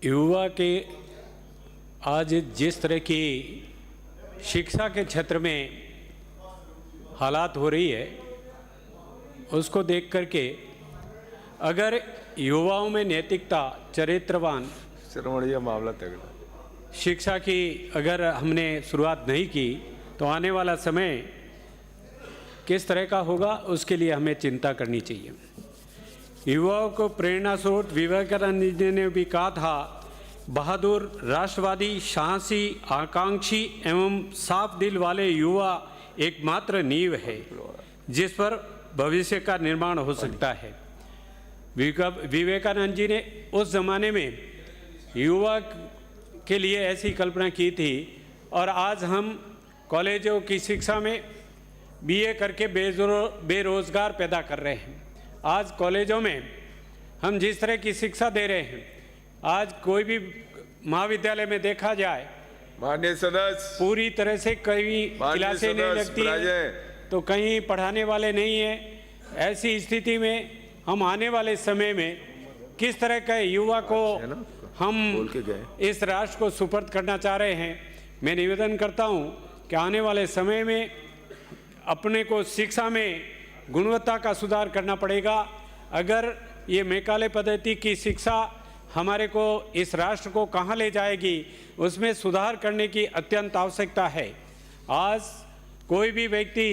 युवा के आज जिस तरह की शिक्षा के क्षेत्र में हालात हो रही है, उसको देख करके अगर युवाओं में नैतिकता, चरित्रवान मामला तगड़ा शिक्षा की अगर हमने शुरुआत नहीं की तो आने वाला समय किस तरह का होगा, उसके लिए हमें चिंता करनी चाहिए। युवाओं को प्रेरणा स्रोत विवेकानंद जी ने भी कहा था, बहादुर, राष्ट्रवादी, साहसी, आकांक्षी एवं साफ दिल वाले युवा एकमात्र नींव है जिस पर भविष्य का निर्माण हो सकता है। विवेकानंद जी ने उस जमाने में युवा के लिए ऐसी कल्पना की थी और आज हम कॉलेजों की शिक्षा में बीए करके बेरोजगार पैदा कर रहे हैं। आज कॉलेजों में हम जिस तरह की शिक्षा दे रहे हैं, आज कोई भी महाविद्यालय में देखा जाए, माननीय सदस्य, पूरी तरह से कहीं क्लासें नहीं लगती है तो कहीं पढ़ाने वाले नहीं है। ऐसी स्थिति में हम आने वाले समय में किस तरह के युवा को हम इस राष्ट्र को सुपर्द करना चाह रहे हैं। मैं निवेदन करता हूं कि आने वाले समय में अपने को शिक्षा में गुणवत्ता का सुधार करना पड़ेगा। अगर ये मैकाले पद्धति की शिक्षा हमारे को इस राष्ट्र को कहाँ ले जाएगी, उसमें सुधार करने की अत्यंत आवश्यकता है। आज कोई भी व्यक्ति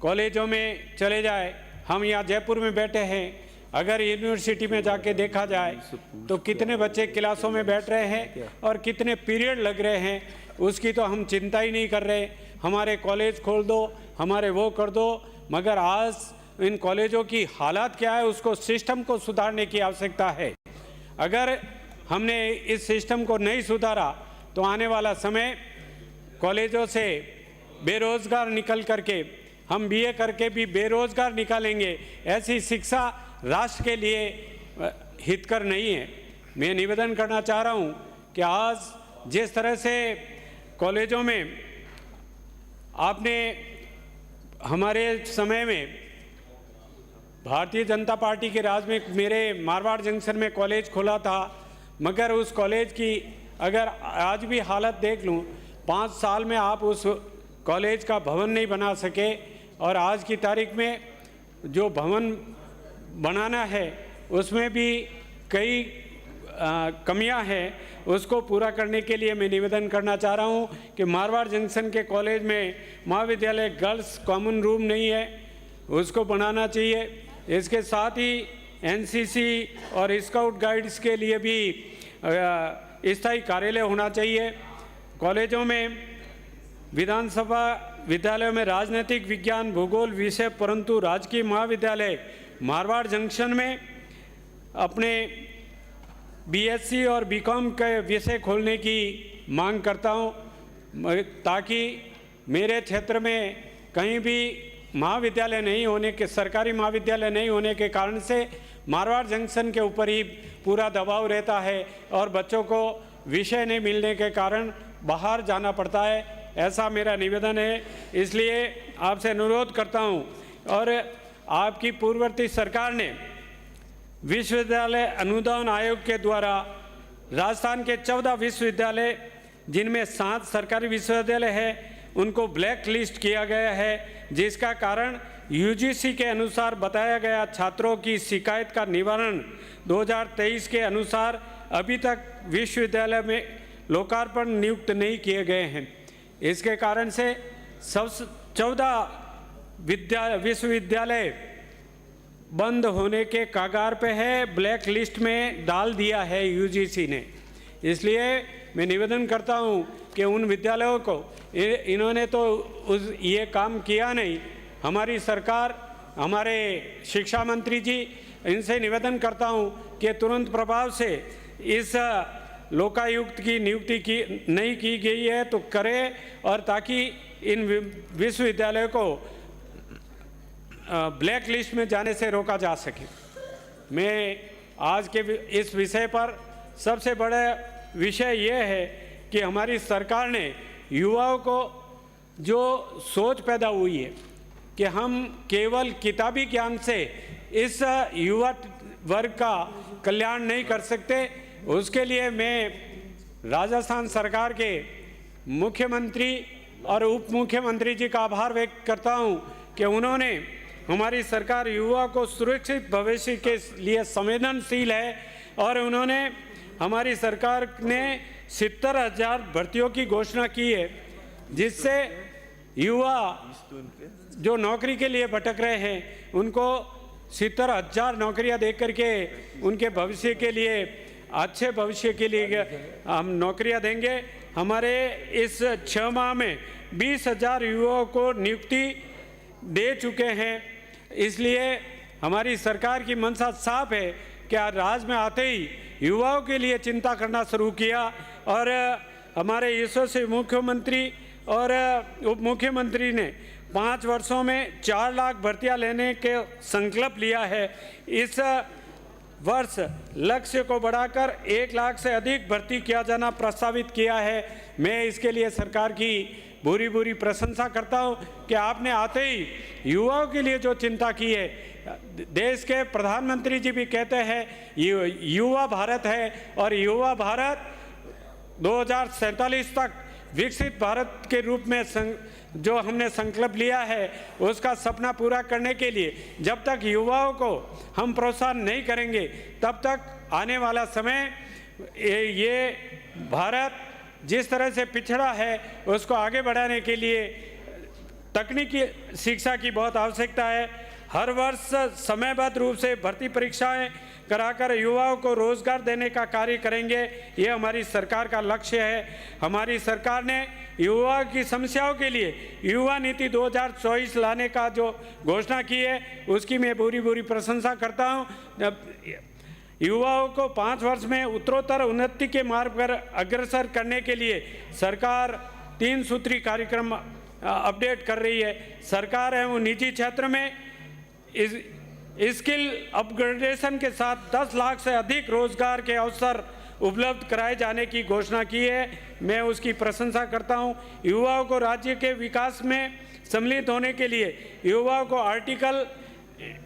कॉलेजों में चले जाए, हम यहाँ जयपुर में बैठे हैं, अगर यूनिवर्सिटी में जाके देखा जाए तो कितने बच्चे क्लासों में बैठ रहे हैं और कितने पीरियड लग रहे हैं, उसकी तो हम चिंता ही नहीं कर रहे। हमारे कॉलेज खोल दो, हमारे वो कर दो, मगर आज इन कॉलेजों की हालात क्या है, उसको सिस्टम को सुधारने की आवश्यकता है। अगर हमने इस सिस्टम को नहीं सुधारा तो आने वाला समय कॉलेजों से बेरोजगार निकल करके हम बीए करके भी बेरोजगार निकालेंगे। ऐसी शिक्षा राष्ट्र के लिए हितकर नहीं है। मैं निवेदन करना चाह रहा हूँ कि आज जिस तरह से कॉलेजों में आपने हमारे समय में भारतीय जनता पार्टी के राज में मेरे मारवाड़ जंक्शन में कॉलेज खोला था, मगर उस कॉलेज की अगर आज भी हालत देख लूँ, 5 साल में आप उस कॉलेज का भवन नहीं बना सके और आज की तारीख में जो भवन बनाना है उसमें भी कई कमियां हैं। उसको पूरा करने के लिए मैं निवेदन करना चाह रहा हूं कि मारवाड़ जंक्शन के कॉलेज में महाविद्यालय गर्ल्स कॉमन रूम नहीं है, उसको बनाना चाहिए। इसके साथ ही एनसीसी और स्काउट गाइड्स के लिए भी स्थायी कार्यालय होना चाहिए। कॉलेजों में विधानसभा विद्यालयों में राजनीतिक विज्ञान, भूगोल विषय, परंतु राजकीय महाविद्यालय मारवाड़ जंक्शन में अपने बीएससी और बीकॉम के विषय खोलने की मांग करता हूं, ताकि मेरे क्षेत्र में कहीं भी महाविद्यालय नहीं होने के, सरकारी महाविद्यालय नहीं होने के कारण से मारवाड़ जंक्शन के ऊपर ही पूरा दबाव रहता है और बच्चों को विषय नहीं मिलने के कारण बाहर जाना पड़ता है। ऐसा मेरा निवेदन है, इसलिए आपसे अनुरोध करता हूं। और आपकी पूर्ववर्ती सरकार ने विश्वविद्यालय अनुदान आयोग के द्वारा राजस्थान के 14 विश्वविद्यालय, जिनमें 7 सरकारी विश्वविद्यालय है, उनको ब्लैक लिस्ट किया गया है, जिसका कारण यूजीसी के अनुसार बताया गया छात्रों की शिकायत का निवारण 2023 के अनुसार अभी तक विश्वविद्यालय में लोकार्पण नियुक्त नहीं किए गए हैं। इसके कारण से 14 विश्वविद्यालय बंद होने के कगार पे है, ब्लैक लिस्ट में डाल दिया है यूजीसी ने। इसलिए मैं निवेदन करता हूं कि उन विद्यालयों को, इन्होंने तो ये काम किया नहीं, हमारी सरकार, हमारे शिक्षा मंत्री जी, इनसे निवेदन करता हूं कि तुरंत प्रभाव से इस लोकायुक्त की नियुक्ति नहीं की गई है तो करें, और ताकि इन विश्वविद्यालयों को ब्लैक लिस्ट में जाने से रोका जा सके। मैं आज के इस विषय पर सबसे बड़ा विषय ये है कि हमारी सरकार ने युवाओं को जो सोच पैदा हुई है कि हम केवल किताबी ज्ञान से इस युवा वर्ग का कल्याण नहीं कर सकते, उसके लिए मैं राजस्थान सरकार के मुख्यमंत्री और उप मुख्यमंत्री जी का आभार व्यक्त करता हूं कि उन्होंने, हमारी सरकार युवा को सुरक्षित भविष्य के लिए संवेदनशील है और उन्होंने, हमारी सरकार ने 70,000 भर्तियों की घोषणा की है, जिससे युवा जो नौकरी के लिए भटक रहे हैं उनको 70,000 नौकरियां दे करके उनके भविष्य के लिए, अच्छे भविष्य के लिए हम नौकरियां देंगे। हमारे इस 6 माह में 20,000 युवाओं को नियुक्ति दे चुके हैं। इसलिए हमारी सरकार की मंशा साफ है कि आज राज में आते ही युवाओं के लिए चिंता करना शुरू किया और हमारे यशस्वी मुख्यमंत्री और उप मुख्यमंत्री ने 5 वर्षों में 4 लाख भर्तियां लेने के संकल्प लिया है। इस वर्ष लक्ष्य को बढ़ाकर 1 लाख से अधिक भर्ती किया जाना प्रस्तावित किया है। मैं इसके लिए सरकार की भूरी प्रशंसा करता हूं कि आपने आते ही युवाओं के लिए जो चिंता की है। देश के प्रधानमंत्री जी भी कहते हैं युवा भारत है और युवा भारत 2047 तक विकसित भारत के रूप में जो हमने संकल्प लिया है उसका सपना पूरा करने के लिए जब तक युवाओं को हम प्रोत्साहन नहीं करेंगे तब तक आने वाला समय ये भारत जिस तरह से पिछड़ा है उसको आगे बढ़ाने के लिए तकनीकी शिक्षा की बहुत आवश्यकता है। हर वर्ष समयबद्ध रूप से भर्ती परीक्षाएं कराकर युवाओं को रोजगार देने का कार्य करेंगे। ये हमारी सरकार का लक्ष्य है। हमारी सरकार ने युवा की समस्याओं के लिए युवा नीति 2024 लाने का जो घोषणा की है उसकी मैं पूरी प्रशंसा करता हूँ। युवाओं को 5 वर्ष में उत्तरोत्तर उन्नति के मार्ग पर अग्रसर करने के लिए सरकार 3 सूत्री कार्यक्रम अपडेट कर रही है। सरकार है वो निजी क्षेत्र में स्किल अपग्रेडेशन के साथ 10 लाख से अधिक रोजगार के अवसर उपलब्ध कराए जाने की घोषणा की है। मैं उसकी प्रशंसा करता हूं। युवाओं को राज्य के विकास में सम्मिलित होने के लिए युवाओं को आर्टिकल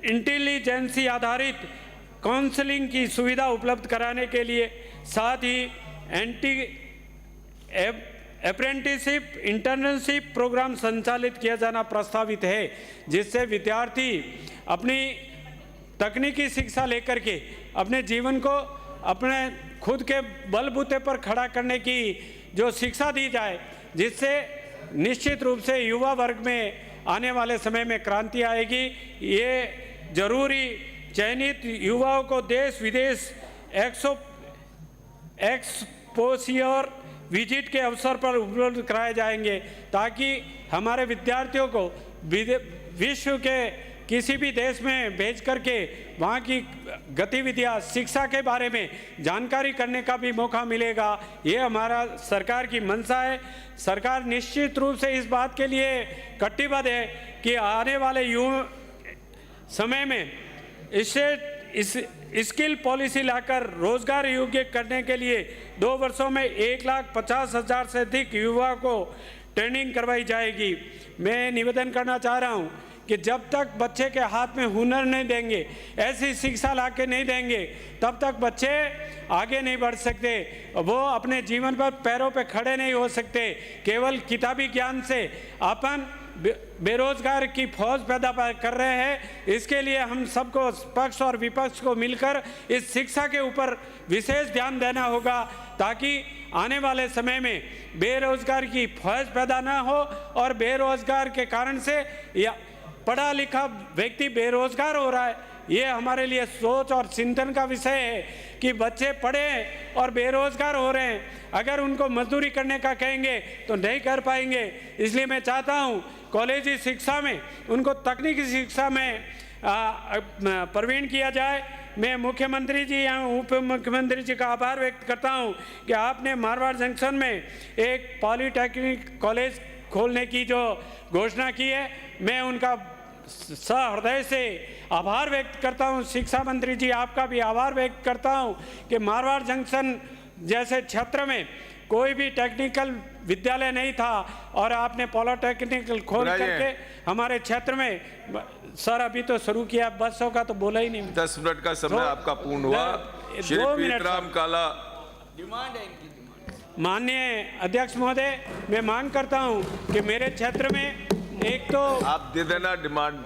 इंटेलिजेंसी आधारित काउंसलिंग की सुविधा उपलब्ध कराने के लिए साथ ही अप्रेंटिसशिप इंटर्नशिप प्रोग्राम संचालित किया जाना प्रस्तावित है, जिससे विद्यार्थी अपनी तकनीकी शिक्षा लेकर के अपने जीवन को अपने खुद के बलबूते पर खड़ा करने की जो शिक्षा दी जाए, जिससे निश्चित रूप से युवा वर्ग में आने वाले समय में क्रांति आएगी। ये जरूरी चयनित युवाओं को देश विदेश एक्सपोजियर विजिट के अवसर पर उपलब्ध कराए जाएंगे ताकि हमारे विद्यार्थियों को विश्व के किसी भी देश में भेज करके वहाँ की गतिविधियाँ शिक्षा के बारे में जानकारी करने का भी मौका मिलेगा। ये हमारा सरकार की मंशा है। सरकार निश्चित रूप से इस बात के लिए कटिबद्ध है कि आने वाले समय में स्किल पॉलिसी लाकर रोजगार योग्य करने के लिए 2 वर्षों में 1,50,000 से अधिक युवाओं को ट्रेनिंग करवाई जाएगी। मैं निवेदन करना चाह रहा हूं कि जब तक बच्चे के हाथ में हुनर नहीं देंगे, ऐसी शिक्षा लाके नहीं देंगे, तब तक बच्चे आगे नहीं बढ़ सकते। वो अपने जीवन पर पैरों पे खड़े नहीं हो सकते। केवल किताबी ज्ञान से अपन बेरोजगार की फौज पैदा कर रहे हैं। इसके लिए हम सबको पक्ष और विपक्ष को मिलकर इस शिक्षा के ऊपर विशेष ध्यान देना होगा ताकि आने वाले समय में बेरोजगार की फौज पैदा ना हो और बेरोजगार के कारण से या पढ़ा लिखा व्यक्ति बेरोजगार हो रहा है। ये हमारे लिए सोच और चिंतन का विषय है कि बच्चे पढ़े और बेरोजगार हो रहे हैं। अगर उनको मजदूरी करने का कहेंगे तो नहीं कर पाएंगे। इसलिए मैं चाहता हूँ कॉलेजी शिक्षा में उनको तकनीकी शिक्षा में प्रवीण किया जाए। मैं मुख्यमंत्री जी या उप मुख्यमंत्री जी का आभार व्यक्त करता हूँ कि आपने मारवाड़ जंक्शन में एक पॉलीटेक्निक कॉलेज खोलने की जो घोषणा की है, मैं उनका सहृदय से आभार व्यक्त करता हूं। शिक्षा मंत्री जी आपका भी आभार व्यक्त करता हूं कि मारवाड़ जंक्शन जैसे क्षेत्र में कोई भी टेक्निकल विद्यालय नहीं था और आपने पॉलिटेक्निकल खोल करके हमारे क्षेत्र में सर अभी तो शुरू किया, बसों का तो बोला ही नहीं। 10 मिनट का समय आपका पूर्ण हुआ। श्री 2 मिनट पीतराम काला। माननीय अध्यक्ष महोदय, मैं मांग करता हूं कि मेरे क्षेत्र में एक तो आप दे देना डिमांड।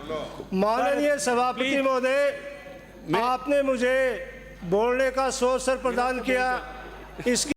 माननीय सभापति प्लीज। महोदय, आपने मुझे बोलने का अवसर प्रदान किया, इसकी